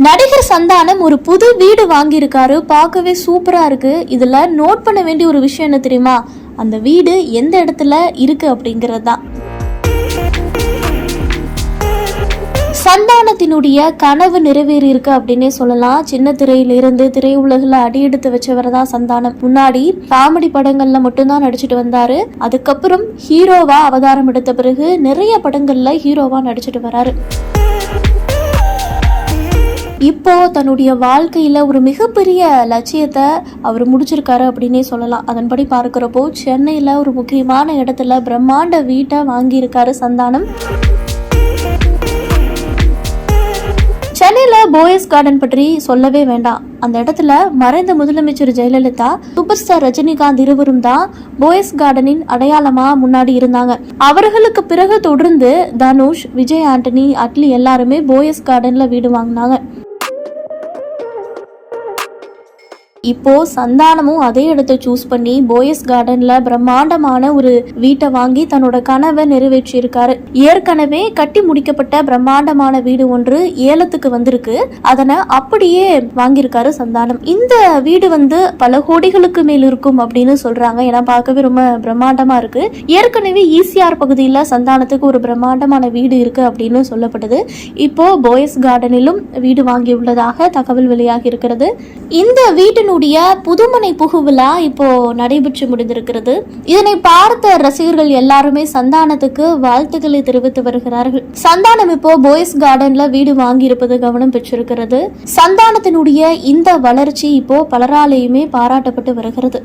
நடிகர் சந்தானம் ஒரு புது வீடு வாங்கியிருக்காரு. பார்க்கவே சூப்பரா இருக்கு. இதுல நோட் பண்ண வேண்டிய ஒரு விஷயம் என்ன தெரியுமா? அந்த வீடு எந்த இடத்துல இருக்கு அப்படிங்கிறது தான். சந்தானத்தினுடைய கனவு நிறைவேறி இருக்கு அப்படின்னே சொல்லலாம். சின்ன திரையிலிருந்து திரையுலகில் அடியெடுத்து வச்சவர் தான் சந்தானம். முன்னாடி காமெடி படங்கள்ல மட்டும்தான் நடிச்சுட்டு வந்தாரு. அதுக்கப்புறம் ஹீரோவா அவதாரம் எடுத்த பிறகு நிறைய படங்கள்ல ஹீரோவா நடிச்சுட்டு வராரு. இப்போ தன்னுடைய வாழ்க்கையில ஒரு மிகப்பெரிய லட்சியத்தை அவர் முடிச்சிருக்காரு அப்படின்னே சொல்லலாம். அதன்படி பார்க்கிறப்போ சென்னையில ஒரு முக்கியமான இடத்துல பிரம்மாண்ட வீட்டை வாங்கியிருக்காரு சந்தானம். சென்னையில போயஸ் கார்டன் பற்றி சொல்லவே வேண்டாம். அந்த இடத்துல மறைந்த முதலமைச்சர் ஜெயலலிதா, சூப்பர் ஸ்டார் ரஜினிகாந்த் இருவரும் தான் போயஸ் கார்டனின் அடையாளமா முன்னாடி இருந்தாங்க. அவர்களுக்கு பிறகு தொடர்ந்து தனுஷ், விஜய் ஆண்டனி, அட்லி எல்லாருமே போயஸ் கார்டன்ல வீடு வாங்கினாங்க. இப்போ சந்தானமும் அதே இடத்தை சூஸ் பண்ணி போயஸ் கார்டன்ல பிரம்மாண்டமான ஒரு வீட்டை வாங்கி தன்னோட கனவை நிறைவேற்றி இருக்காரு. ஏற்கனவே கட்டி முடிக்கப்பட்ட பிரம்மாண்டமான வீடு ஒன்று ஏலத்துக்கு வந்திருக்கு. அதனை அப்படியே வாங்கியிருக்காரு சந்தானம். இந்த வீடு பல கோடிகளுக்கு மேல் இருக்கும் அப்படின்னு சொல்றாங்க. ஏன்னா பார்க்கவே ரொம்ப பிரம்மாண்டமா இருக்கு. ஏற்கனவே ஈசிஆர் பகுதியில் சந்தானத்துக்கு ஒரு பிரம்மாண்டமான வீடு இருக்கு அப்படின்னு சொல்லப்பட்டது. இப்போ போயஸ் கார்டனிலும் வீடு வாங்கியுள்ளதாக தகவல் வெளியாகி இருக்கிறது. இந்த வீட்டின் புதுமனை புகுவிழா இப்போ நடைபெற்று முடிந்திருக்கிறது. இதனை பார்த்த ரசிகர்கள் எல்லாருமே சந்தானத்துக்கு வாழ்த்துக்களை தெரிவித்து வருகிறார்கள். சந்தானம் இப்போ போயஸ் கார்டன்ல வீடு வாங்கி இருப்பது கவனம் பெற்றிருக்கிறது. சந்தானத்தினுடைய இந்த வளர்ச்சி இப்போ பலராலேயுமே பாராட்டப்பட்டு வருகிறது.